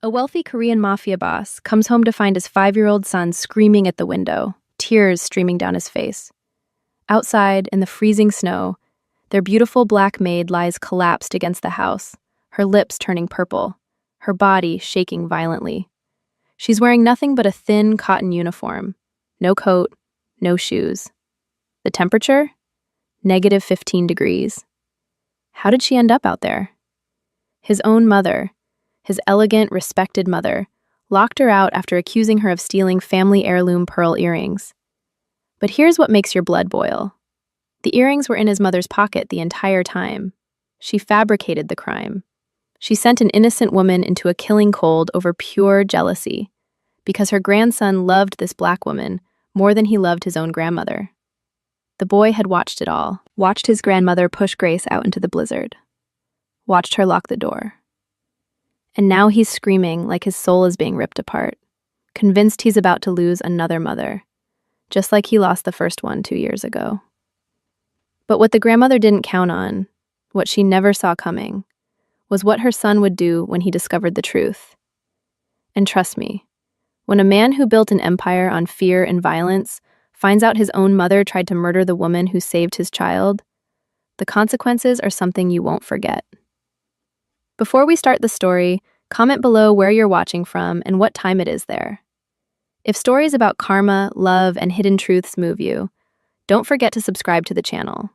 A wealthy Korean mafia boss comes home to find his 5-year-old son screaming at the window, tears streaming down his face. Outside, in the freezing snow, their beautiful black maid lies collapsed against the house, her lips turning purple, her body shaking violently. She's wearing nothing but a thin cotton uniform. No coat, no shoes. The temperature? -15 degrees. How did she end up out there? His own mother, his elegant, respected mother, locked her out after accusing her of stealing family heirloom pearl earrings. But here's what makes your blood boil. The earrings were in his mother's pocket the entire time. She fabricated the crime. She sent an innocent woman into a killing cold over pure jealousy, because her grandson loved this black woman more than he loved his own grandmother. The boy had watched it all, watched his grandmother push Grace out into the blizzard, watched her lock the door. And now he's screaming like his soul is being ripped apart, convinced he's about to lose another mother, just like he lost the first one 2 years ago. But what the grandmother didn't count on, what she never saw coming, was what her son would do when he discovered the truth. And trust me, when a man who built an empire on fear and violence finds out his own mother tried to murder the woman who saved his child, the consequences are something you won't forget. Before we start the story, comment below where you're watching from and what time it is there. If stories about karma, love, and hidden truths move you, don't forget to subscribe to the channel.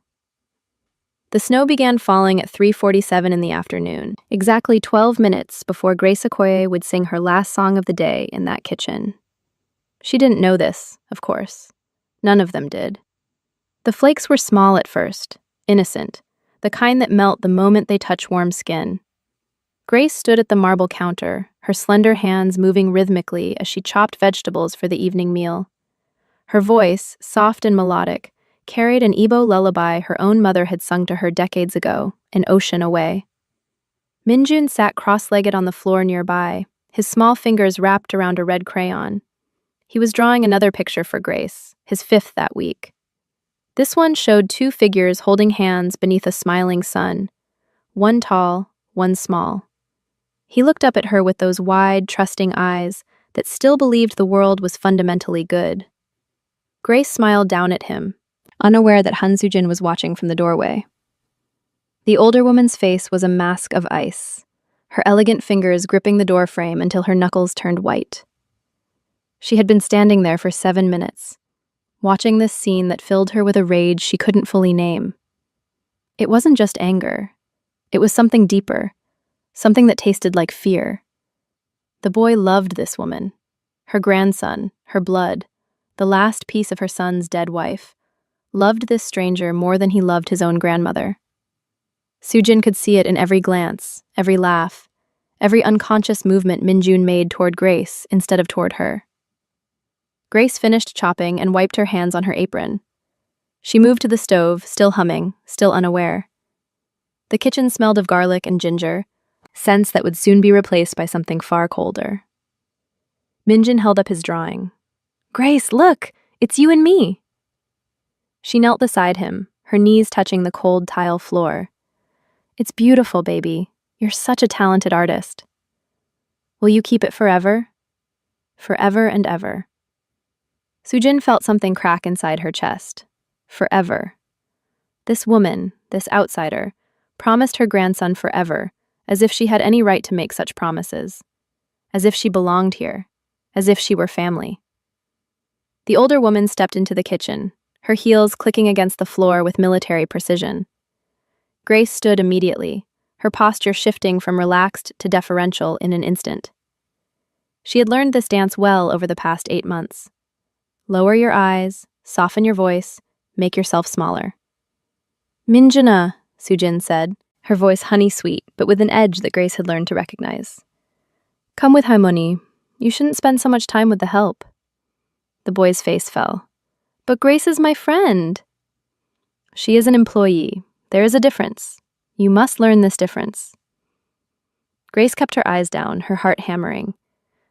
The snow began falling at 3:47 in the afternoon, exactly 12 minutes before Grace Okoye would sing her last song of the day in that kitchen. She didn't know this, of course. None of them did. The flakes were small at first, innocent, the kind that melt the moment they touch warm skin. Grace stood at the marble counter, her slender hands moving rhythmically as she chopped vegetables for the evening meal. Her voice, soft and melodic, carried an Igbo lullaby her own mother had sung to her decades ago, an ocean away. Minjun sat cross-legged on the floor nearby, his small fingers wrapped around a red crayon. He was drawing another picture for Grace, his 5th that week. This one showed 2 figures holding hands beneath a smiling sun, one tall, one small. He looked up at her with those wide, trusting eyes that still believed the world was fundamentally good. Grace smiled down at him, unaware that Han Soo-jin was watching from the doorway. The older woman's face was a mask of ice, her elegant fingers gripping the door frame until her knuckles turned white. She had been standing there for 7 minutes, watching this scene that filled her with a rage she couldn't fully name. It wasn't just anger. It was something deeper, something that tasted like fear. The boy loved this woman, her grandson, her blood, the last piece of her son's dead wife, loved this stranger more than he loved his own grandmother. Soo-jin could see it in every glance, every laugh, every unconscious movement Minjun made toward Grace instead of toward her. Grace finished chopping and wiped her hands on her apron. She moved to the stove, still humming, still unaware. The kitchen smelled of garlic and ginger, scents that would soon be replaced by something far colder. Minjun held up his drawing. "Grace, look! It's you and me!" She knelt beside him, her knees touching the cold tile floor. "It's beautiful, baby. You're such a talented artist. Will you keep it forever? Forever and ever." Soo-jin felt something crack inside her chest. Forever. This woman, this outsider, promised her grandson forever, as if she had any right to make such promises. As if she belonged here. As if she were family. The older woman stepped into the kitchen, her heels clicking against the floor with military precision. Grace stood immediately, her posture shifting from relaxed to deferential in an instant. She had learned this dance well over the past 8 months. Lower your eyes, soften your voice, make yourself smaller. "Minjuna," Soo-jin said, her voice honey-sweet, but with an edge that Grace had learned to recognize. "Come with Harmony. You shouldn't spend so much time with the help." The boy's face fell. "But Grace is my friend." "She is an employee. There is a difference. You must learn this difference." Grace kept her eyes down, her heart hammering.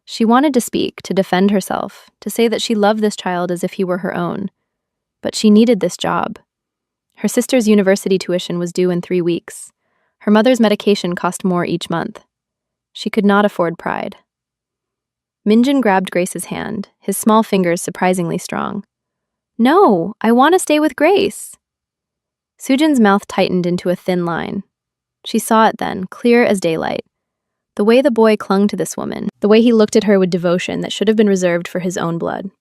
She wanted to speak, to defend herself, to say that she loved this child as if he were her own. But she needed this job. Her sister's university tuition was due in 3 weeks. Her mother's medication cost more each month. She could not afford pride. Minjin grabbed Grace's hand, his small fingers surprisingly strong. No, I want to stay with Grace. Sujin's mouth tightened into a thin line. She saw it then, clear as daylight. The way the boy clung to this woman, the way he looked at her with devotion that should have been reserved for his own blood.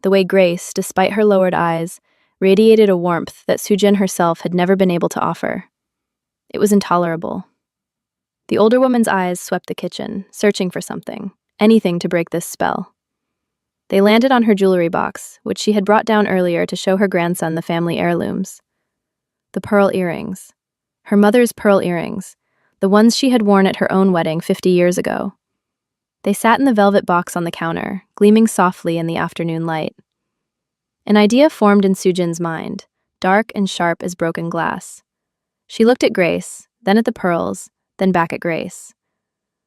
The way Grace, despite her lowered eyes, radiated a warmth that Sujin herself had never been able to offer. It was intolerable. The older woman's eyes swept the kitchen, searching for something, anything to break this spell. They landed on her jewelry box, which she had brought down earlier to show her grandson the family heirlooms. The pearl earrings. Her mother's pearl earrings, the ones she had worn at her own wedding 50 years ago. They sat in the velvet box on the counter, gleaming softly in the afternoon light. An idea formed in Sujin's mind, dark and sharp as broken glass. She looked at Grace, then at the pearls, then back at Grace.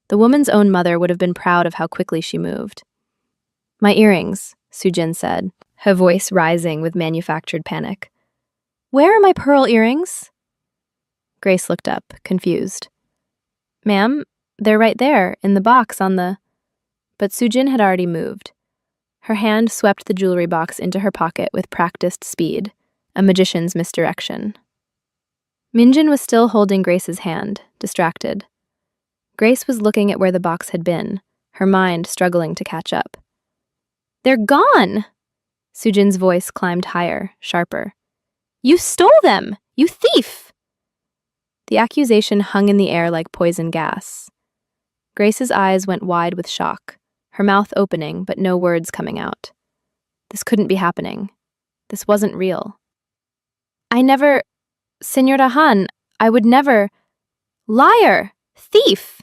The woman's own mother would have been proud of how quickly she moved. My earrings, Sujin said, her voice rising with manufactured panic. Where are my pearl earrings? Grace looked up, confused. Ma'am, they're right there, in the box on the... But Sujin had already moved. Her hand swept the jewelry box into her pocket with practiced speed, a magician's misdirection. Minjin was still holding Grace's hand, distracted. Grace was looking at where the box had been, her mind struggling to catch up. They're gone! Sujin's voice climbed higher, sharper. You stole them! You thief! The accusation hung in the air like poison gas. Grace's eyes went wide with shock, her mouth opening but no words coming out. This couldn't be happening. This wasn't real. I never... Señora Han, I would never... Liar! Thief!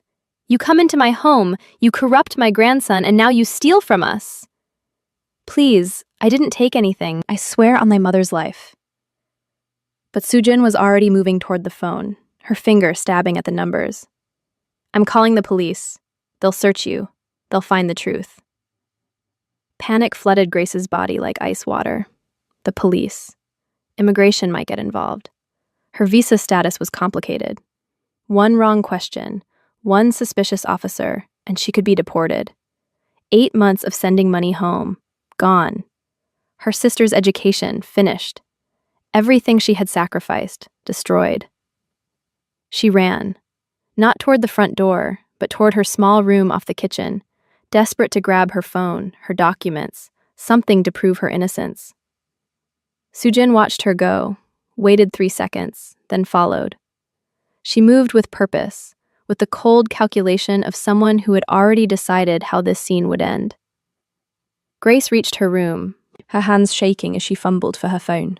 You come into my home, you corrupt my grandson, and now you steal from us. Please, I didn't take anything. I swear on my mother's life. But Sujin was already moving toward the phone, her finger stabbing at the numbers. I'm calling the police. They'll search you. They'll find the truth. Panic flooded Grace's body like ice water. The police. Immigration might get involved. Her visa status was complicated. One wrong question, one suspicious officer, and she could be deported. 8 months of sending money home. Gone. Her sister's education, finished. Everything she had sacrificed, destroyed. She ran. Not toward the front door, but toward her small room off the kitchen, desperate to grab her phone, her documents, something to prove her innocence. Sujin watched her go, waited 3 seconds, then followed. She moved with purpose, with the cold calculation of someone who had already decided how this scene would end. Grace reached her room, her hands shaking as she fumbled for her phone.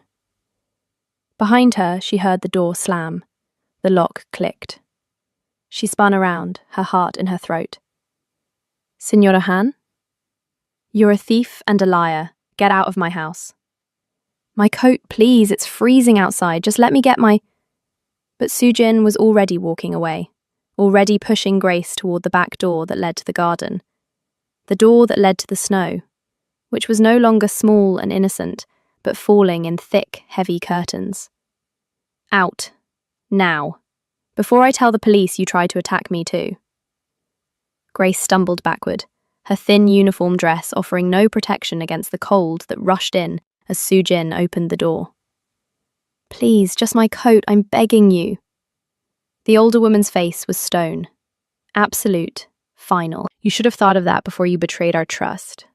Behind her, she heard the door slam. The lock clicked. She spun around, her heart in her throat. Señora Han? You're a thief and a liar. Get out of my house. My coat, please, it's freezing outside. Just let me get my... But Sujin was already walking away, already pushing Grace toward the back door that led to the garden. The door that led to the snow, which was no longer small and innocent, but falling in thick, heavy curtains. Out. Now. Before I tell the police you tried to attack me too. Grace stumbled backward, her thin uniform dress offering no protection against the cold that rushed in as Sujin opened the door. Please, just my coat, I'm begging you. The older woman's face was stone. Absolute. Final. You should have thought of that before you betrayed our trust.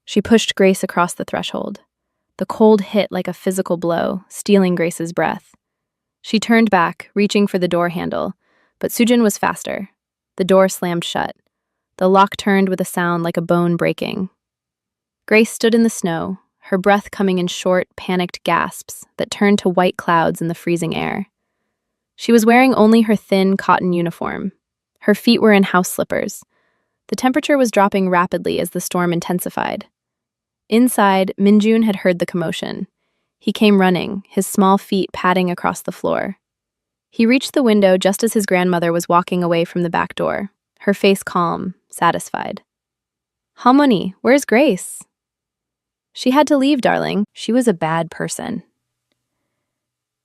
She pushed Grace across the threshold. The cold hit like a physical blow, stealing Grace's breath. She turned back, reaching for the door handle, but Sujin was faster. The door slammed shut. The lock turned with a sound like a bone breaking. Grace stood in the snow, her breath coming in short, panicked gasps that turned to white clouds in the freezing air. She was wearing only her thin cotton uniform. Her feet were in house slippers. The temperature was dropping rapidly as the storm intensified. Inside, Minjun had heard the commotion. He came running, his small feet padding across the floor. He reached the window just as his grandmother was walking away from the back door, her face calm, satisfied. Harmony, where's Grace? She had to leave, darling. She was a bad person.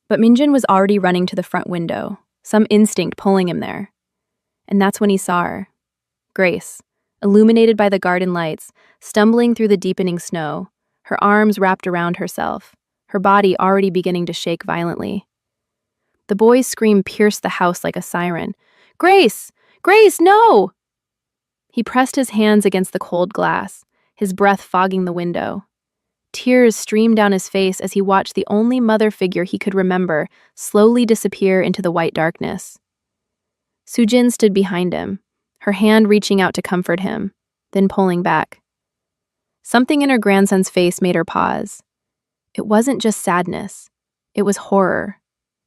But Minjun was already running to the front window, some instinct pulling him there. And that's when he saw her. Grace, illuminated by the garden lights, stumbling through the deepening snow, her arms wrapped around herself, her body already beginning to shake violently. The boy's scream pierced the house like a siren. "Grace! Grace, no!" He pressed his hands against the cold glass, his breath fogging the window. Tears streamed down his face as he watched the only mother figure he could remember slowly disappear into the white darkness. Sujin stood behind him, her hand reaching out to comfort him, then pulling back. Something in her grandson's face made her pause. It wasn't just sadness. It was horror.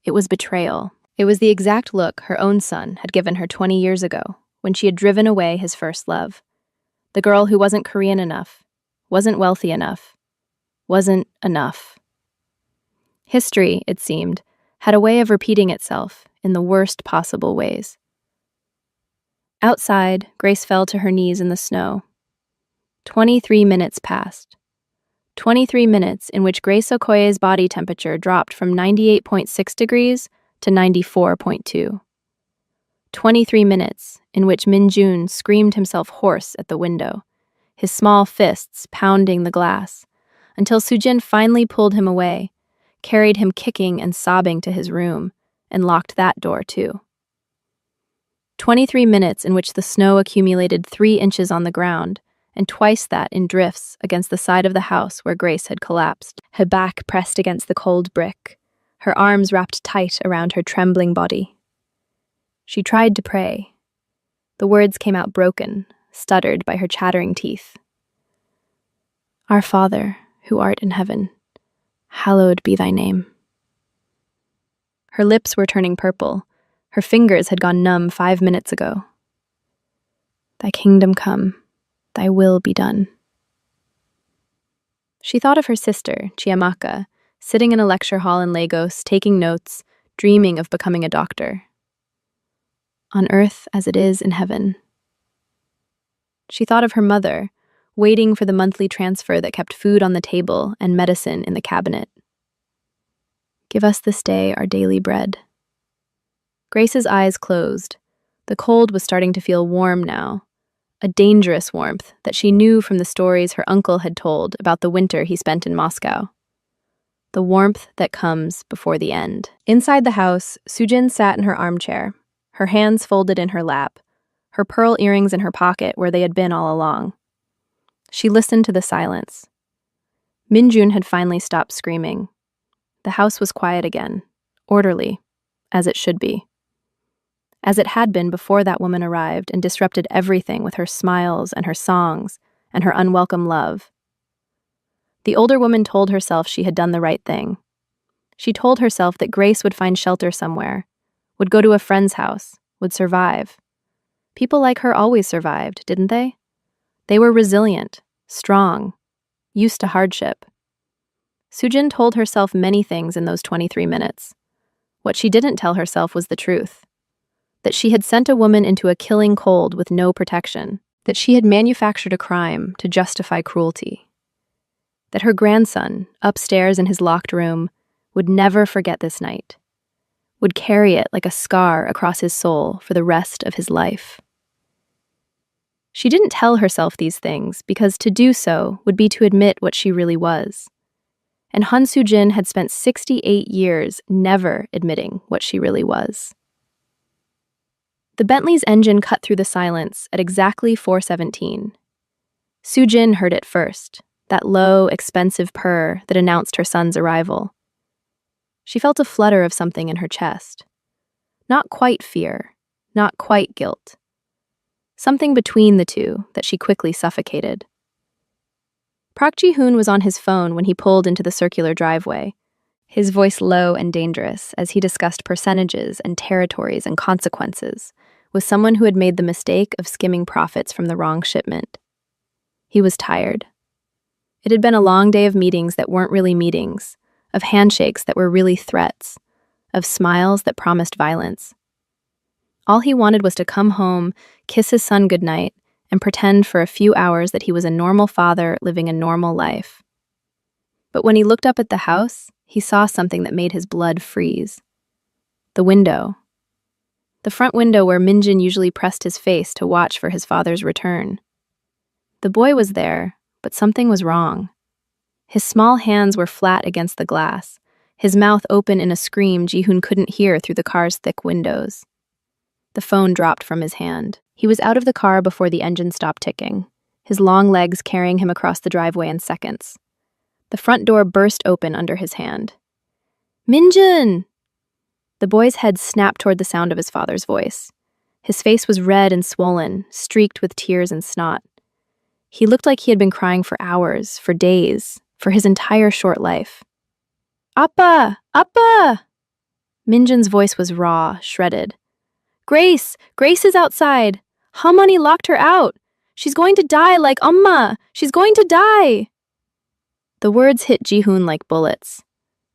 It was betrayal. It was the exact look her own son had given her 20 years ago, when she had driven away his first love. The girl who wasn't Korean enough, wasn't wealthy enough, wasn't enough. History, it seemed, had a way of repeating itself in the worst possible ways. Outside, Grace fell to her knees in the snow. 23 minutes passed. 23 minutes in which Grace Okoye's body temperature dropped from 98.6 degrees to 94.2. 23 minutes in which Min-jun screamed himself hoarse at the window, his small fists pounding the glass, until Sujin finally pulled him away, carried him kicking and sobbing to his room, and locked that door too. 23 minutes in which the snow accumulated 3 inches on the ground, and twice that in drifts against the side of the house where Grace had collapsed, her back pressed against the cold brick, her arms wrapped tight around her trembling body. She tried to pray. The words came out broken, stuttered by her chattering teeth. "Our Father, who art in heaven, hallowed be thy name." Her lips were turning purple. Her fingers had gone numb 5 minutes ago. "Thy kingdom come, thy will be done." She thought of her sister, Chiamaka, sitting in a lecture hall in Lagos, taking notes, dreaming of becoming a doctor. On earth as it is in heaven. She thought of her mother, waiting for the monthly transfer that kept food on the table and medicine in the cabinet. "Give us this day our daily bread." Grace's eyes closed. The cold was starting to feel warm now, a dangerous warmth that she knew from the stories her uncle had told about the winter he spent in Moscow. The warmth that comes before the end. Inside the house, Sujin sat in her armchair, her hands folded in her lap, her pearl earrings in her pocket where they had been all along. She listened to the silence. Min-jun had finally stopped screaming. The house was quiet again, orderly, as it should be. As it had been before that woman arrived and disrupted everything with her smiles and her songs and her unwelcome love. The older woman told herself she had done the right thing. She told herself that Grace would find shelter somewhere, would go to a friend's house, would survive. People like her always survived, didn't they? They were resilient, strong, used to hardship. Sujin told herself many things in those 23 minutes. What she didn't tell herself was the truth. That she had sent a woman into a killing cold with no protection. That she had manufactured a crime to justify cruelty. That her grandson, upstairs in his locked room, would never forget this night. Would carry it like a scar across his soul for the rest of his life. She didn't tell herself these things because to do so would be to admit what she really was. And Han Sujin had spent 68 years never admitting what she really was. The Bentley's engine cut through the silence at exactly 4:17. Sujin heard it first, that low, expensive purr that announced her son's arrival. She felt a flutter of something in her chest. Not quite fear, not quite guilt. Something between the two that she quickly suffocated. Park Ji-hoon was on his phone when he pulled into the circular driveway, his voice low and dangerous as he discussed percentages and territories and consequences with someone who had made the mistake of skimming profits from the wrong shipment. He was tired. It had been a long day of meetings that weren't really meetings, of handshakes that were really threats, of smiles that promised violence. All he wanted was to come home, kiss his son goodnight, and pretend for a few hours that he was a normal father living a normal life. But when he looked up at the house, he saw something that made his blood freeze. The window. The front window where Min-jun usually pressed his face to watch for his father's return. The boy was there, but something was wrong. His small hands were flat against the glass, his mouth open in a scream Ji-hoon couldn't hear through the car's thick windows. The phone dropped from his hand. He was out of the car before the engine stopped ticking, his long legs carrying him across the driveway in seconds. The front door burst open under his hand. Minjun! The boy's head snapped toward the sound of his father's voice. His face was red and swollen, streaked with tears and snot. He looked like he had been crying for hours, for days, for his entire short life. Appa! Appa! Minjun's voice was raw, shredded. Grace! Grace is outside! Hamani locked her out! She's going to die like Amma! She's going to die! The words hit Ji-hoon like bullets.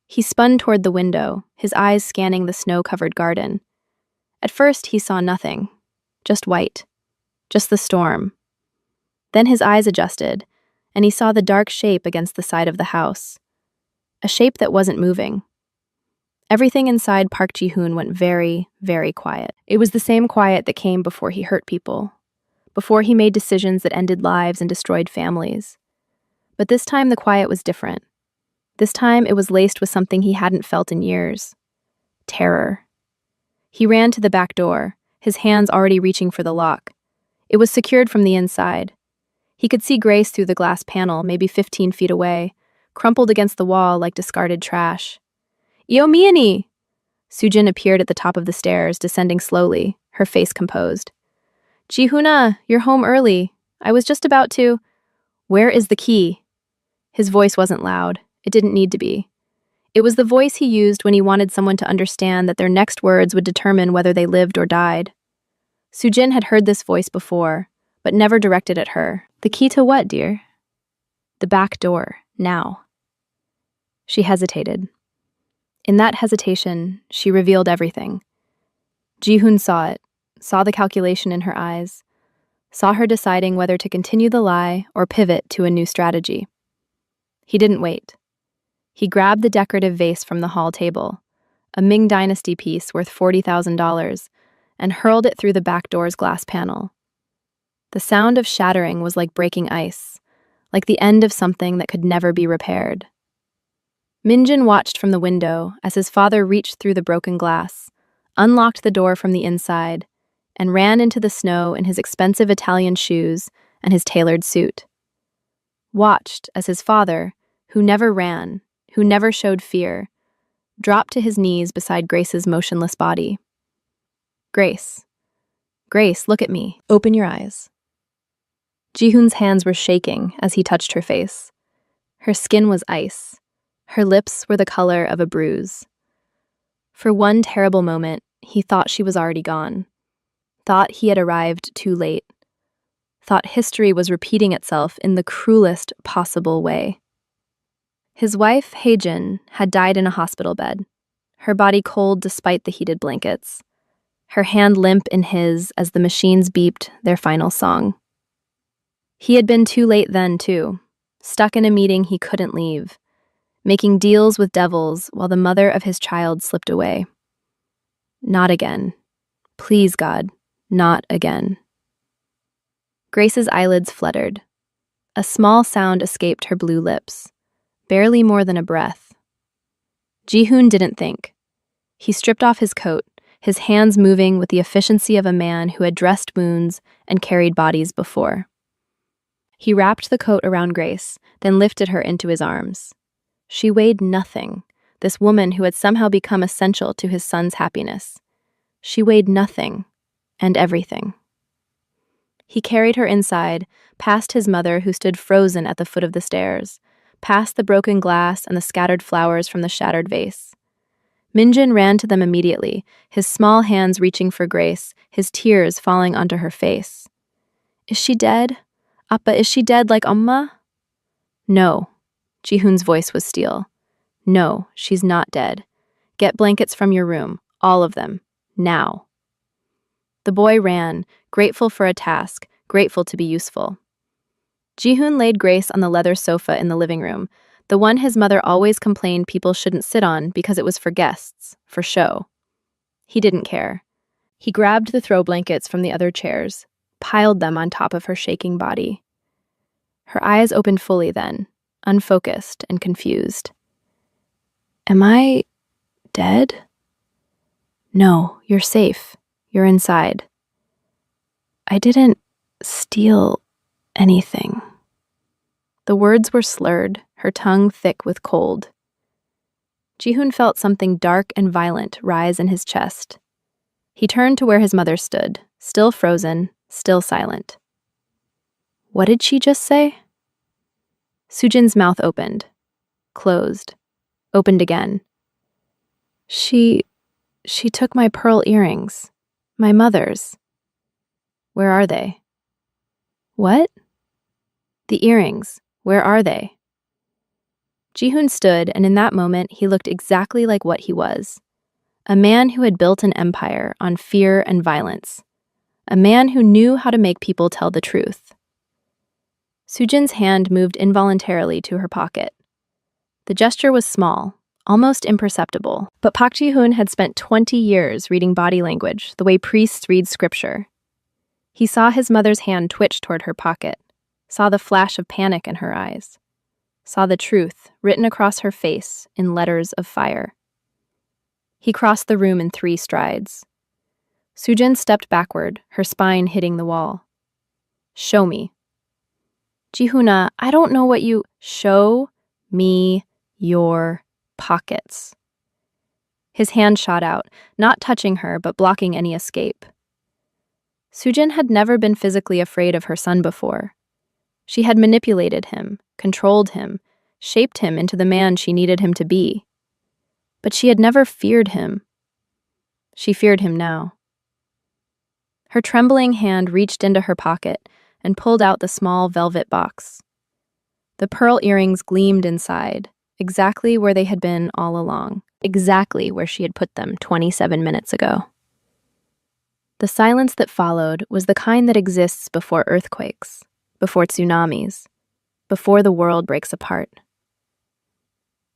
He spun toward the window, his eyes scanning the snow-covered garden. At first, he saw nothing. Just white. Just the storm. Then his eyes adjusted, and he saw the dark shape against the side of the house. A shape that wasn't moving. Everything inside Park Ji-hoon went very, very quiet. It was the same quiet that came before he hurt people, before he made decisions that ended lives and destroyed families. But this time the quiet was different. This time it was laced with something he hadn't felt in years. Terror. He ran to the back door, his hands already reaching for the lock. It was secured from the inside. He could see Grace through the glass panel, maybe 15 feet away, crumpled against the wall like discarded trash. Yomiani! Sujin appeared at the top of the stairs, descending slowly, her face composed. Ji-hoona, you're home early. I was just about to... Where is the key? His voice wasn't loud. It didn't need to be. It was the voice he used when he wanted someone to understand that their next words would determine whether they lived or died. Sujin had heard this voice before, but never directed at her. The key to what, dear? The back door, now. She hesitated. In that hesitation, she revealed everything. Ji-hoon saw it, saw the calculation in her eyes, saw her deciding whether to continue the lie or pivot to a new strategy. He didn't wait. He grabbed the decorative vase from the hall table, a Ming Dynasty piece worth $40,000, and hurled it through the back door's glass panel. The sound of shattering was like breaking ice, like the end of something that could never be repaired. Minjun watched from the window as his father reached through the broken glass, unlocked the door from the inside, and ran into the snow in his expensive Italian shoes and his tailored suit. Watched as his father, who never ran, who never showed fear, dropped to his knees beside Grace's motionless body. Grace. Grace, look at me. Open your eyes. Ji-hoon's hands were shaking as he touched her face. Her skin was ice. Her lips were the color of a bruise. For one terrible moment, he thought she was already gone. Thought he had arrived too late. Thought history was repeating itself in the cruelest possible way. His wife, Hae-jin, had died in a hospital bed, her body cold despite the heated blankets, her hand limp in his as the machines beeped their final song. He had been too late then, too, stuck in a meeting he couldn't leave, making deals with devils while the mother of his child slipped away. Not again. Please, God, not again. Grace's eyelids fluttered. A small sound escaped her blue lips, barely more than a breath. Ji-hoon didn't think. He stripped off his coat, his hands moving with the efficiency of a man who had dressed wounds and carried bodies before. He wrapped the coat around Grace, then lifted her into his arms. She weighed nothing, this woman who had somehow become essential to his son's happiness. She weighed nothing, and everything. He carried her inside, past his mother who stood frozen at the foot of the stairs, past the broken glass and the scattered flowers from the shattered vase. Minjun ran to them immediately, his small hands reaching for Grace, his tears falling onto her face. Is she dead? Appa, is she dead like Amma? No. Ji-hoon's voice was steel. No, she's not dead. Get blankets from your room, all of them, now. The boy ran, grateful for a task, grateful to be useful. Ji-hoon laid Grace on the leather sofa in the living room, the one his mother always complained people shouldn't sit on because it was for guests, for show. He didn't care. He grabbed the throw blankets from the other chairs, piled them on top of her shaking body. Her eyes opened fully then, unfocused and confused. Am I dead? No, you're safe. You're inside. I didn't steal anything. The words were slurred, her tongue thick with cold. Jihoon felt something dark and violent rise in his chest. He turned to where his mother stood, still frozen, still silent. What did she just say? Sujin's mouth opened, closed, opened again. She took my pearl earrings, my mother's. Where are they? What? The earrings, where are they? Jihoon stood, and in that moment he looked exactly like what he was. A man who had built an empire on fear and violence. A man who knew how to make people tell the truth. Sujin's hand moved involuntarily to her pocket. The gesture was small, almost imperceptible, but Park Ji-hoon had spent 20 years reading body language the way priests read scripture. He saw his mother's hand twitch toward her pocket, saw the flash of panic in her eyes, saw the truth written across her face in letters of fire. He crossed the room in 3 strides. Sujin stepped backward, her spine hitting the wall. Show me. Jihoona, I don't know what you— Show me your pockets. His hand shot out, not touching her but blocking any escape. Sujin had never been physically afraid of her son before. She had manipulated him, controlled him, shaped him into the man she needed him to be. But she had never feared him. She feared him now. Her trembling hand reached into her pocket and pulled out the small velvet box. The pearl earrings gleamed inside, exactly where they had been all along, exactly where she had put them 27 minutes ago. The silence that followed was the kind that exists before earthquakes, before tsunamis, before the world breaks apart.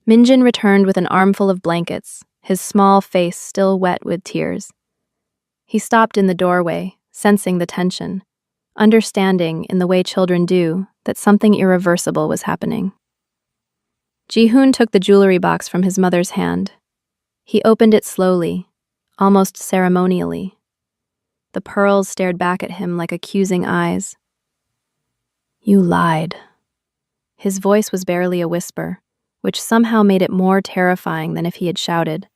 Minjin returned with an armful of blankets, his small face still wet with tears. He stopped in the doorway, sensing the tension, understanding in the way children do that something irreversible was happening. Jihoon took the jewelry box from his mother's hand. He opened it slowly, almost ceremonially. The pearls stared back at him like accusing eyes. You lied. His voice was barely a whisper, which somehow made it more terrifying than if he had shouted.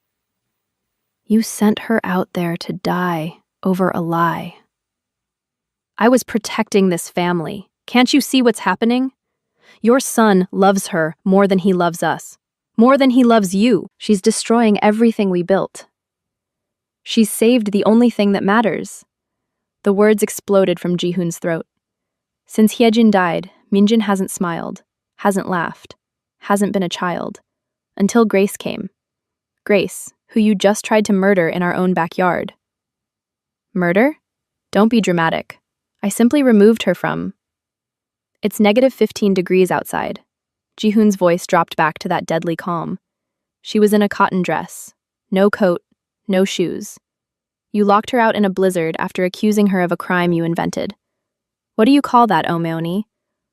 You sent her out there to die over a lie. I was protecting this family. Can't you see what's happening? Your son loves her more than he loves us. More than he loves you. She's destroying everything we built. She's saved the only thing that matters. The words exploded from Jihoon's throat. Since Hyejin died, Minjin hasn't smiled, hasn't laughed, hasn't been a child. Until Grace came. Grace, who you just tried to murder in our own backyard. Murder? Don't be dramatic. I simply removed her from— It's -15 degrees outside. Jihoon's voice dropped back to that deadly calm. She was in a cotton dress. No coat, no shoes. You locked her out in a blizzard after accusing her of a crime you invented. What do you call that, Omeoni?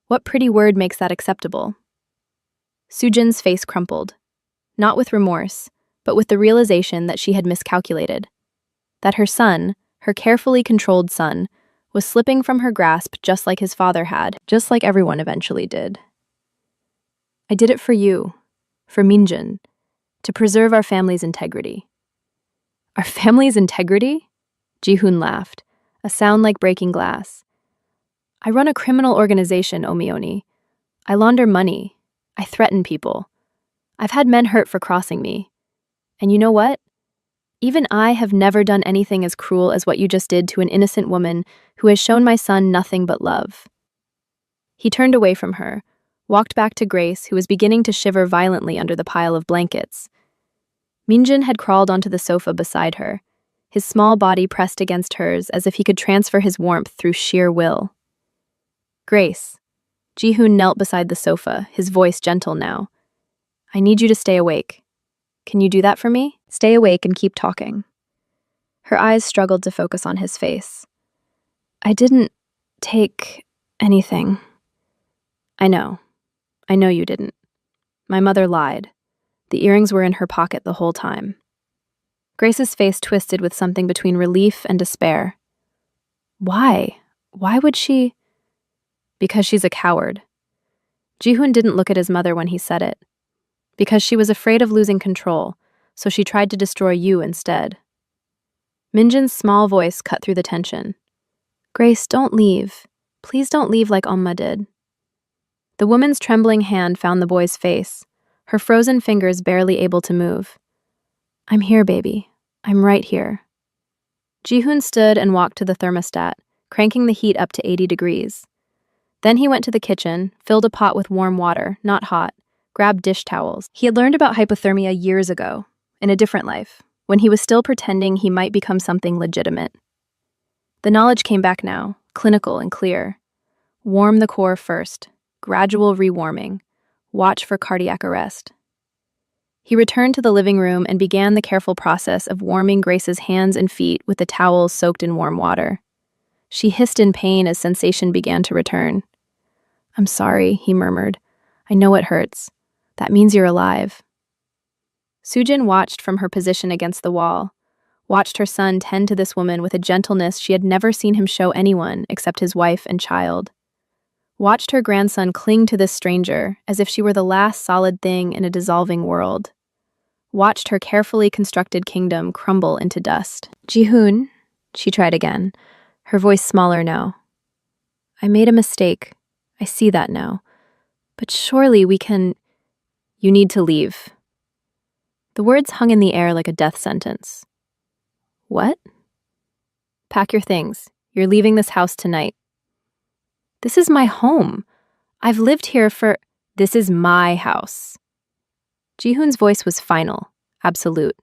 What pretty word makes that acceptable? Sujin's face crumpled. Not with remorse, but with the realization that she had miscalculated. That her son, her carefully controlled son, was slipping from her grasp just like his father had, just like everyone eventually did. I did it for you, for Minjin, to preserve our family's integrity. Our family's integrity? Jihoon laughed, a sound like breaking glass. I run a criminal organization, Omeoni. I launder money. I threaten people. I've had men hurt for crossing me. And you know what? Even I have never done anything as cruel as what you just did to an innocent woman who has shown my son nothing but love. He turned away from her, walked back to Grace, who was beginning to shiver violently under the pile of blankets. Minjin had crawled onto the sofa beside her, his small body pressed against hers as if he could transfer his warmth through sheer will. Grace. Jihoon knelt beside the sofa, his voice gentle now. I need you to stay awake. Can you do that for me? Stay awake and keep talking. Her eyes struggled to focus on his face. I didn't take anything. I know. I know you didn't. My mother lied. The earrings were in her pocket the whole time. Grace's face twisted with something between relief and despair. Why? Why would she? Because she's a coward. Jihoon didn't look at his mother when he said it. Because she was afraid of losing control, so she tried to destroy you instead. Minjin's small voice cut through the tension. Grace, don't leave. Please don't leave like Amma did. The woman's trembling hand found the boy's face, her frozen fingers barely able to move. I'm here, baby. I'm right here. Jihoon stood and walked to the thermostat, cranking the heat up to 80 degrees. Then he went to the kitchen, filled a pot with warm water, not hot, grabbed dish towels. He had learned about hypothermia years ago, in a different life, when he was still pretending he might become something legitimate. The knowledge came back now, clinical and clear. Warm the core first, gradual rewarming, watch for cardiac arrest. He returned to the living room and began the careful process of warming Grace's hands and feet with the towels soaked in warm water. She hissed in pain as sensation began to return. I'm sorry, he murmured. I know it hurts. That means you're alive. Sujin watched from her position against the wall, watched her son tend to this woman with a gentleness she had never seen him show anyone except his wife and child. Watched her grandson cling to this stranger as if she were the last solid thing in a dissolving world. Watched her carefully constructed kingdom crumble into dust. Jihoon, she tried again, her voice smaller now. I made a mistake. I see that now. But surely we can... You need to leave. The words hung in the air like a death sentence. What? Pack your things. You're leaving this house tonight. This is my home. I've lived here for... This is my house. Jihoon's voice was final, absolute.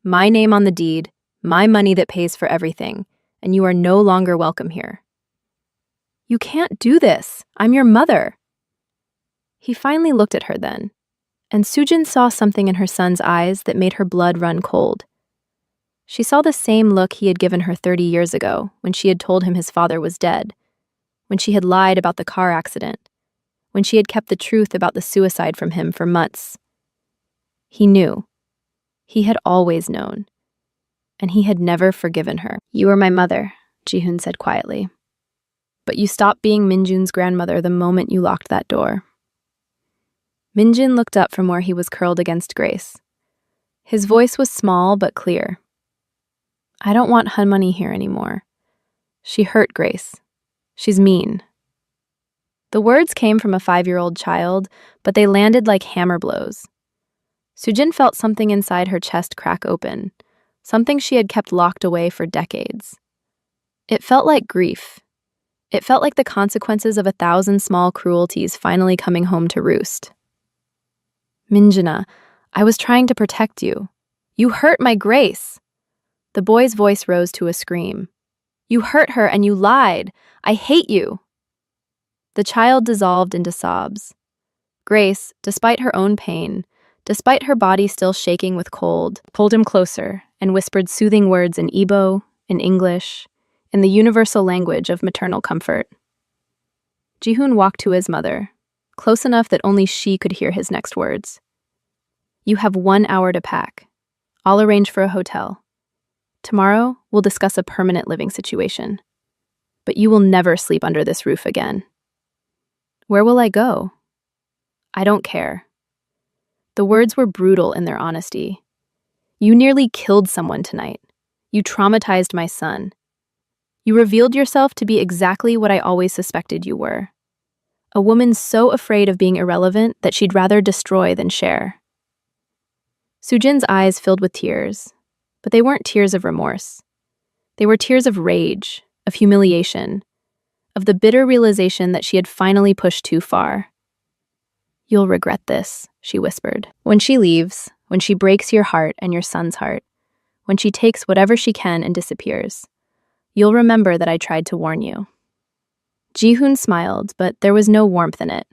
My name on the deed, my money that pays for everything, and you are no longer welcome here. You can't do this. I'm your mother. He finally looked at her then, and Sujin saw something in her son's eyes that made her blood run cold. She saw the same look he had given her 30 years ago when she had told him his father was dead, when she had lied about the car accident, when she had kept the truth about the suicide from him for months. He knew. He had always known. And he had never forgiven her. You are my mother, Jihoon said quietly. But you stopped being Minjun's grandmother the moment you locked that door. Minjun looked up from where he was curled against Grace. His voice was small but clear. I don't want Money here anymore. She hurt Grace. She's mean. The words came from a 5-year-old child, but they landed like hammer blows. Sujin felt something inside her chest crack open, something she had kept locked away for decades. It felt like grief. It felt like the consequences of 1,000 small cruelties finally coming home to roost. Minjuna, I was trying to protect you. You hurt my Grace. The boy's voice rose to a scream. You hurt her and you lied. I hate you. The child dissolved into sobs. Grace, despite her own pain, despite her body still shaking with cold, pulled him closer and whispered soothing words in Igbo, in English, in the universal language of maternal comfort. Jihoon walked to his mother, close enough that only she could hear his next words. You have 1 hour to pack. I'll arrange for a hotel. Tomorrow, we'll discuss a permanent living situation. But you will never sleep under this roof again. Where will I go? I don't care. The words were brutal in their honesty. You nearly killed someone tonight. You traumatized my son. You revealed yourself to be exactly what I always suspected you were. A woman so afraid of being irrelevant that she'd rather destroy than share. Sujin's eyes filled with tears, but they weren't tears of remorse. They were tears of rage, of humiliation, of the bitter realization that she had finally pushed too far. You'll regret this, she whispered. When she leaves, when she breaks your heart and your son's heart, when she takes whatever she can and disappears, you'll remember that I tried to warn you. Jihoon smiled, but there was no warmth in it.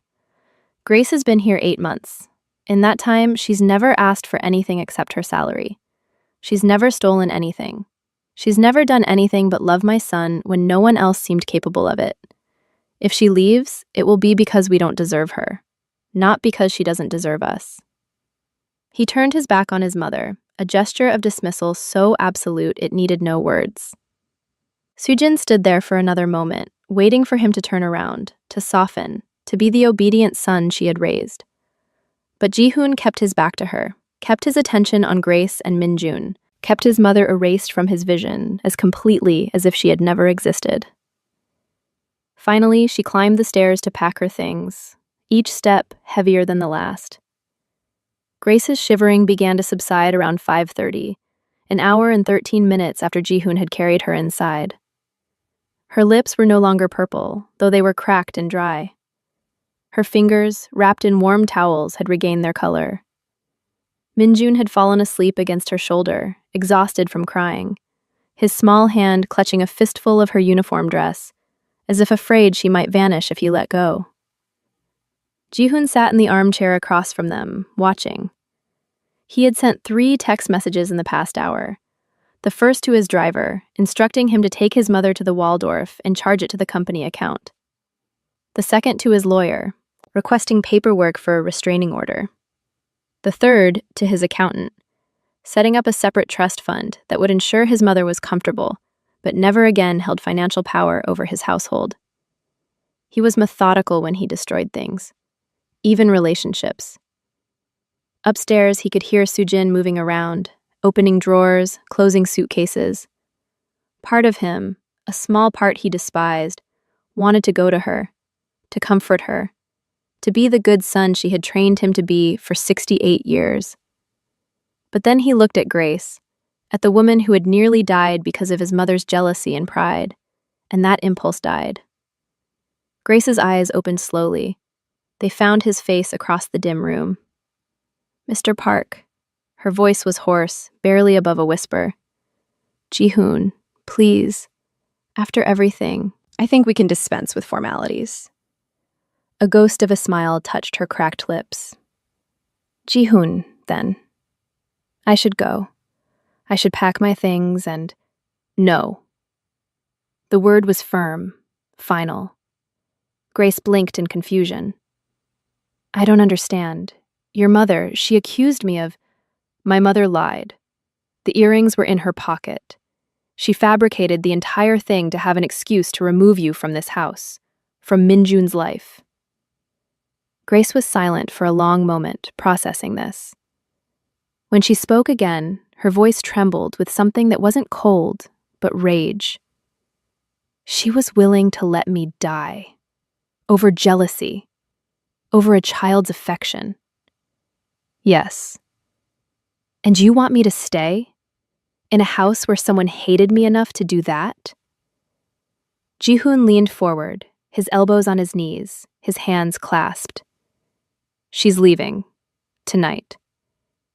Grace has been here 8 months. In that time, she's never asked for anything except her salary. She's never stolen anything. She's never done anything but love my son when no one else seemed capable of it. If she leaves, it will be because we don't deserve her, not because she doesn't deserve us. He turned his back on his mother, a gesture of dismissal so absolute it needed no words. Sujin stood there for another moment, waiting for him to turn around, to soften, to be the obedient son she had raised. But Ji-hoon kept his back to her, kept his attention on Grace and Min-jun, kept his mother erased from his vision as completely as if she had never existed. Finally, she climbed the stairs to pack her things, each step heavier than the last. Grace's shivering began to subside around 5:30, an hour and 13 minutes after Ji-hoon had carried her inside. Her lips were no longer purple, though they were cracked and dry. Her fingers, wrapped in warm towels, had regained their color. Min-jun had fallen asleep against her shoulder, exhausted from crying, his small hand clutching a fistful of her uniform dress, as if afraid she might vanish if he let go. Ji-hoon sat in the armchair across from them, watching. He had sent 3 text messages in the past hour. The first to his driver, instructing him to take his mother to the Waldorf and charge it to the company account. The second to his lawyer, requesting paperwork for a restraining order. The third to his accountant, setting up a separate trust fund that would ensure his mother was comfortable, but never again held financial power over his household. He was methodical when he destroyed things, even relationships. Upstairs, he could hear Sujin moving around, opening drawers, closing suitcases. Part of him, a small part he despised, wanted to go to her, to comfort her, to be the good son she had trained him to be for 68 years. But then he looked at Grace, at the woman who had nearly died because of his mother's jealousy and pride, and that impulse died. Grace's eyes opened slowly. They found his face across the dim room. "Mr. Park." Her voice was hoarse, barely above a whisper. "Ji-hoon, please. After everything, I think we can dispense with formalities." A ghost of a smile touched her cracked lips. "Ji-hoon, then. I should go. I should pack my things and—" "No." The word was firm, final. Grace blinked in confusion. "I don't understand. Your mother, she accused me of—" "My mother lied. The earrings were in her pocket. She fabricated the entire thing to have an excuse to remove you from this house, from Min-jun's life." Grace was silent for a long moment, processing this. When she spoke again, her voice trembled with something that wasn't cold, but rage. She was willing to let me die. Over jealousy. Over a child's affection. Yes. And you want me to stay? In a house where someone hated me enough to do that? Ji-hoon leaned forward, his elbows on his knees, his hands clasped. "She's leaving. Tonight.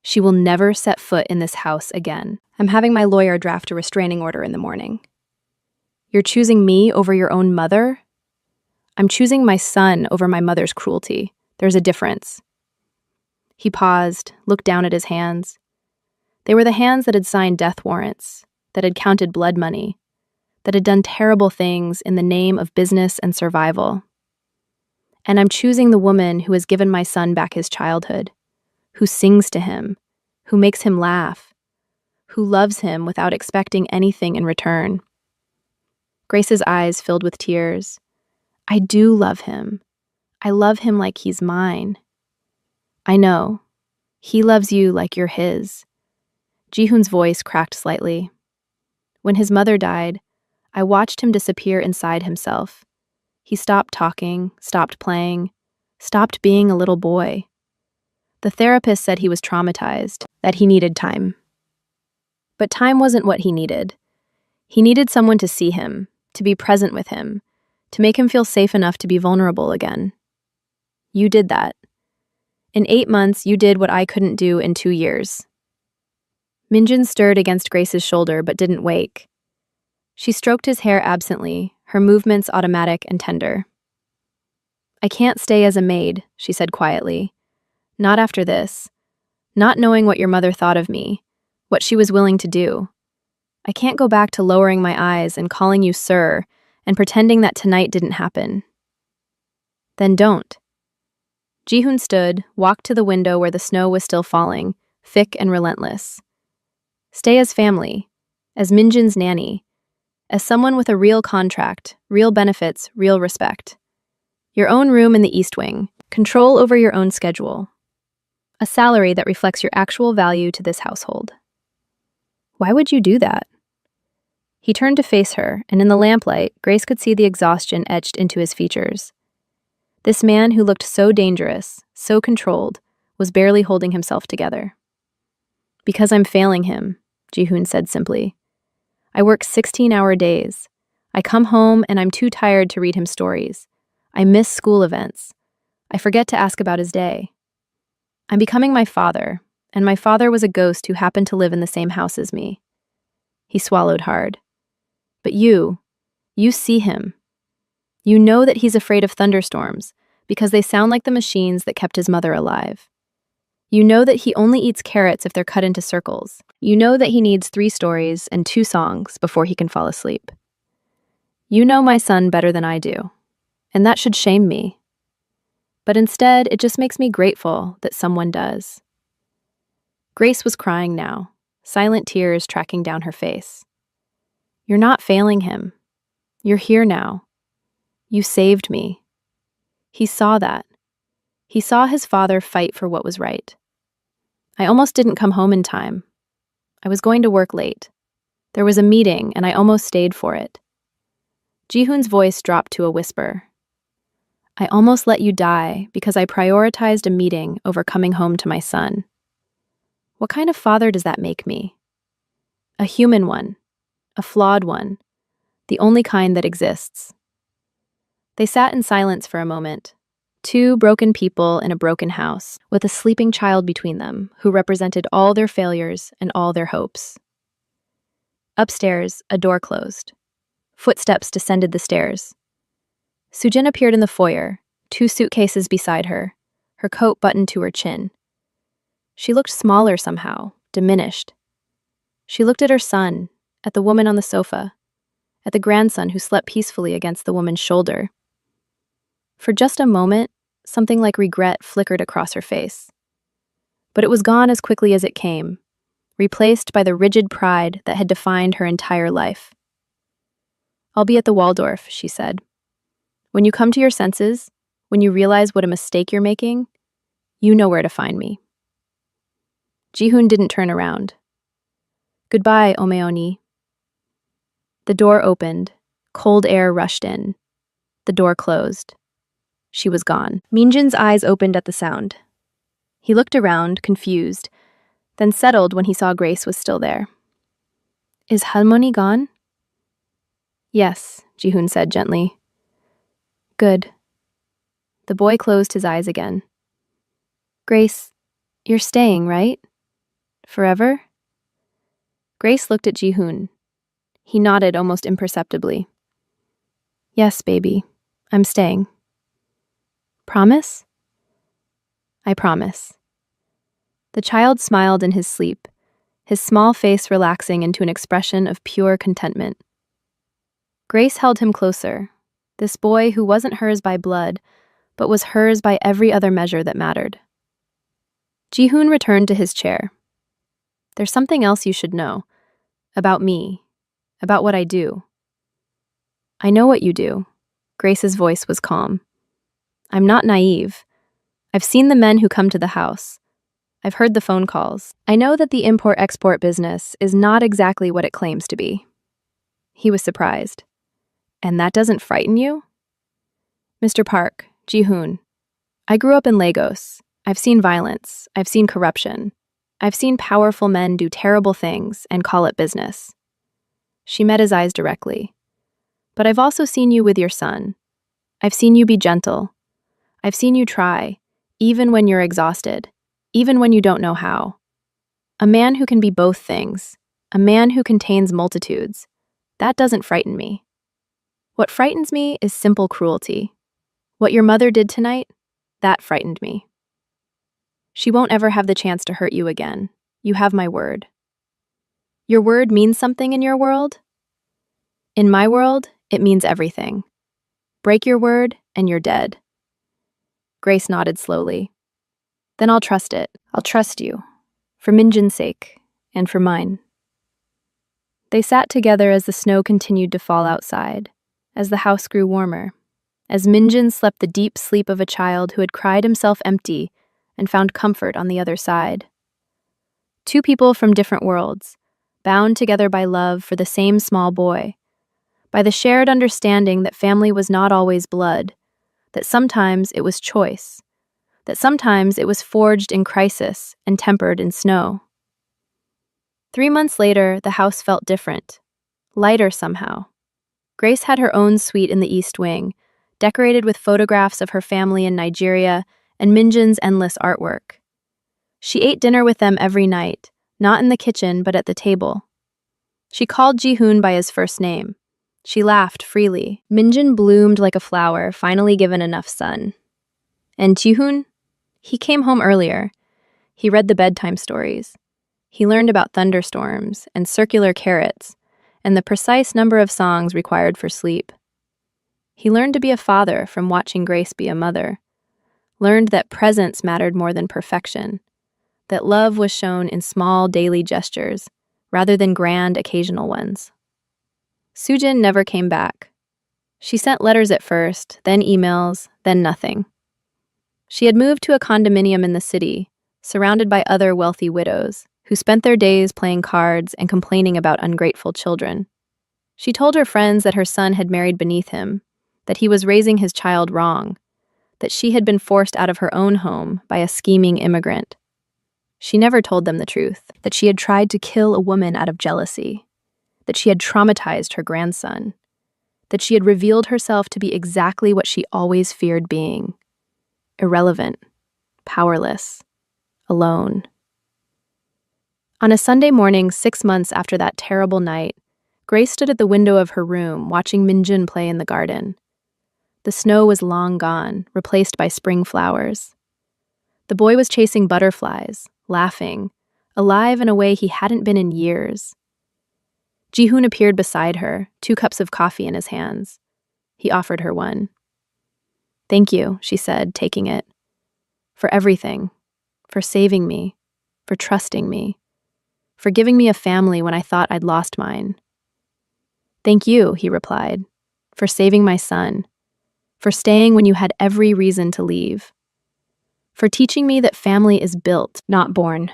She will never set foot in this house again. I'm having my lawyer draft a restraining order in the morning." "You're choosing me over your own mother?" "I'm choosing my son over my mother's cruelty. There's a difference." He paused, looked down at his hands. They were the hands that had signed death warrants, that had counted blood money, that had done terrible things in the name of business and survival. "And I'm choosing the woman who has given my son back his childhood, who sings to him, who makes him laugh, who loves him without expecting anything in return." Grace's eyes filled with tears. "I do love him. I love him like he's mine." "I know. He loves you like you're his." Ji-hoon's voice cracked slightly. "When his mother died, I watched him disappear inside himself. He stopped talking, stopped playing, stopped being a little boy. The therapist said he was traumatized, that he needed time. But time wasn't what he needed. He needed someone to see him, to be present with him, to make him feel safe enough to be vulnerable again. You did that. In 8 months, you did what I couldn't do in 2 years." Min-jun stirred against Grace's shoulder but didn't wake. She stroked his hair absently, her movements automatic and tender. "I can't stay as a maid," she said quietly. "Not after this. Not knowing what your mother thought of me, what she was willing to do. I can't go back to lowering my eyes and calling you sir and pretending that tonight didn't happen. Then don't. Jihoon stood, walked to the window where the snow was still falling, thick and relentless. Stay as family, as Minjin's nanny, as someone with a real contract, real benefits, real respect. Your own room in the East Wing, control over your own schedule. A salary that reflects your actual value to this household. Why would you do that? He turned to face her, and in the lamplight, Grace could see the exhaustion etched into his features. This man who looked so dangerous, so controlled, was barely holding himself together. Because I'm failing him, Jihoon said simply. I work 16-hour days. I come home and I'm too tired to read him stories. I miss school events. I forget to ask about his day. I'm becoming my father, and my father was a ghost who happened to live in the same house as me. He swallowed hard. But you see him. You know that he's afraid of thunderstorms because they sound like the machines that kept his mother alive. You know that he only eats carrots if they're cut into circles. You know that he needs 3 stories and 2 songs before he can fall asleep. You know my son better than I do, and that should shame me. But instead, it just makes me grateful that someone does. Grace was crying now, silent tears tracking down her face. You're not failing him. You're here now. You saved me. He saw that. He saw his father fight for what was right. I almost didn't come home in time. I was going to work late. There was a meeting, and I almost stayed for it. Jihoon's voice dropped to a whisper. I almost let you die because I prioritized a meeting over coming home to my son. What kind of father does that make me? A human one. A flawed one. The only kind that exists. They sat in silence for a moment. 2 broken people in a broken house, with a sleeping child between them, who represented all their failures and all their hopes. Upstairs, a door closed. Footsteps descended the stairs. Sujin appeared in the foyer, 2 suitcases beside her coat buttoned to her chin. She looked smaller somehow, diminished. She looked at her son, at the woman on the sofa, at the grandson who slept peacefully against the woman's shoulder. For just a moment, something like regret flickered across her face. But it was gone as quickly as it came, replaced by the rigid pride that had defined her entire life. I'll be at the Waldorf, she said. When you come to your senses, when you realize what a mistake you're making, you know where to find me. Jihoon didn't turn around. Goodbye, Omeoni. The door opened. Cold air rushed in. The door closed. She was gone. Minjin's eyes opened at the sound. He looked around, confused, then settled when he saw Grace was still there. Is Halmoni gone? Yes, Jihoon said gently. Good. The boy closed his eyes again. Grace, you're staying, right? Forever? Grace looked at Jihoon. He nodded almost imperceptibly. Yes, baby. I'm staying. Promise? I promise. The child smiled in his sleep, his small face relaxing into an expression of pure contentment. Grace held him closer, this boy who wasn't hers by blood, but was hers by every other measure that mattered. Jihoon returned to his chair. There's something else you should know. About me. About what I do. I know what you do. Grace's voice was calm. I'm not naive. I've seen the men who come to the house. I've heard the phone calls. I know that the import-export business is not exactly what it claims to be. He was surprised. And that doesn't frighten you? Mr. Park, Jihoon, I grew up in Lagos. I've seen violence. I've seen corruption. I've seen powerful men do terrible things and call it business. She met his eyes directly. But I've also seen you with your son. I've seen you be gentle. I've seen you try, even when you're exhausted, even when you don't know how. A man who can be both things, a man who contains multitudes, that doesn't frighten me. What frightens me is simple cruelty. What your mother did tonight, that frightened me. She won't ever have the chance to hurt you again. You have my word. Your word means something in your world? In my world, it means everything. Break your word, and you're dead. Grace nodded slowly. Then I'll trust it. I'll trust you. For Minjin's sake, and for mine. They sat together as the snow continued to fall outside, as the house grew warmer, as Minjin slept the deep sleep of a child who had cried himself empty and found comfort on the other side. Two people from different worlds, bound together by love for the same small boy, by the shared understanding that family was not always blood, that sometimes it was choice, that sometimes it was forged in crisis and tempered in snow. 3 months later, the house felt different, lighter somehow. Grace had her own suite in the East Wing, decorated with photographs of her family in Nigeria and Minjin's endless artwork. She ate dinner with them every night, not in the kitchen but at the table. She called Ji-hoon by his first name. She laughed freely. Minjin bloomed like a flower, finally given enough sun. And Ji-hoon? He came home earlier. He read the bedtime stories. He learned about thunderstorms and circular carrots and the precise number of songs required for sleep. He learned to be a father from watching Grace be a mother, learned that presence mattered more than perfection, that love was shown in small daily gestures rather than grand occasional ones. Soojin never came back. She sent letters at first, then emails, then nothing. She had moved to a condominium in the city, surrounded by other wealthy widows, who spent their days playing cards and complaining about ungrateful children. She told her friends that her son had married beneath him, that he was raising his child wrong, that she had been forced out of her own home by a scheming immigrant. She never told them the truth, that she had tried to kill a woman out of jealousy, that she had traumatized her grandson, that she had revealed herself to be exactly what she always feared being: irrelevant, powerless, alone. On a Sunday morning 6 months after that terrible night, Grace stood at the window of her room watching Minjin play in the garden. The snow was long gone, replaced by spring flowers. The boy was chasing butterflies, laughing, alive in a way he hadn't been in years. Ji-hoon appeared beside her, 2 cups of coffee in his hands. He offered her one. "Thank you," she said, taking it. "For everything. For saving me. For trusting me. For giving me a family when I thought I'd lost mine." "Thank you," he replied, "for saving my son. For staying when you had every reason to leave. For teaching me that family is built, not born."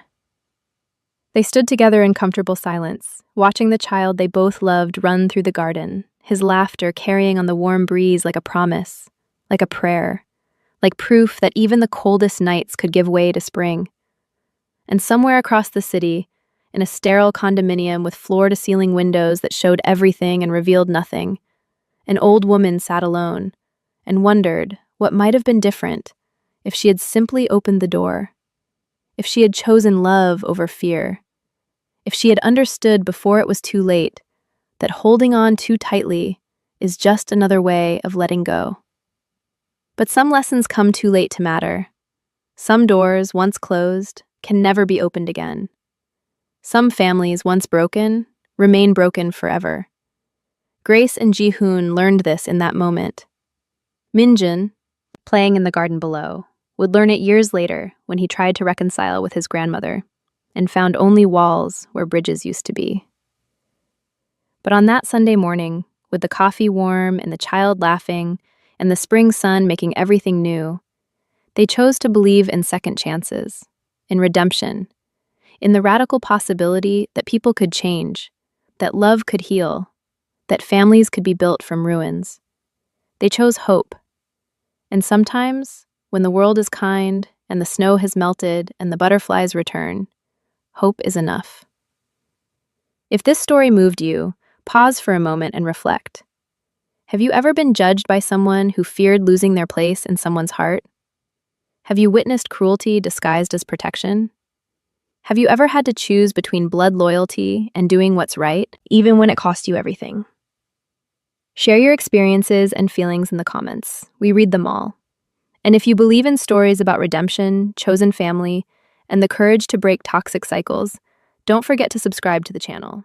They stood together in comfortable silence, watching the child they both loved run through the garden, his laughter carrying on the warm breeze like a promise, like a prayer, like proof that even the coldest nights could give way to spring. And somewhere across the city, in a sterile condominium with floor-to-ceiling windows that showed everything and revealed nothing, an old woman sat alone and wondered what might have been different if she had simply opened the door, if she had chosen love over fear, if she had understood before it was too late that holding on too tightly is just another way of letting go. But some lessons come too late to matter. Some doors, once closed, can never be opened again. Some families, once broken, remain broken forever. Grace and Ji-hoon learned this in that moment. Minjin, playing in the garden below, would learn it years later when he tried to reconcile with his grandmother and found only walls where bridges used to be. But on that Sunday morning, with the coffee warm and the child laughing and the spring sun making everything new, they chose to believe in second chances, in redemption, in the radical possibility that people could change, that love could heal, that families could be built from ruins. They chose hope. And sometimes, when the world is kind and the snow has melted and the butterflies return, hope is enough. If this story moved you, pause for a moment and reflect. Have you ever been judged by someone who feared losing their place in someone's heart? Have you witnessed cruelty disguised as protection? Have you ever had to choose between blood loyalty and doing what's right, even when it cost you everything? Share your experiences and feelings in the comments. We read them all. And if you believe in stories about redemption, chosen family, and the courage to break toxic cycles, don't forget to subscribe to the channel.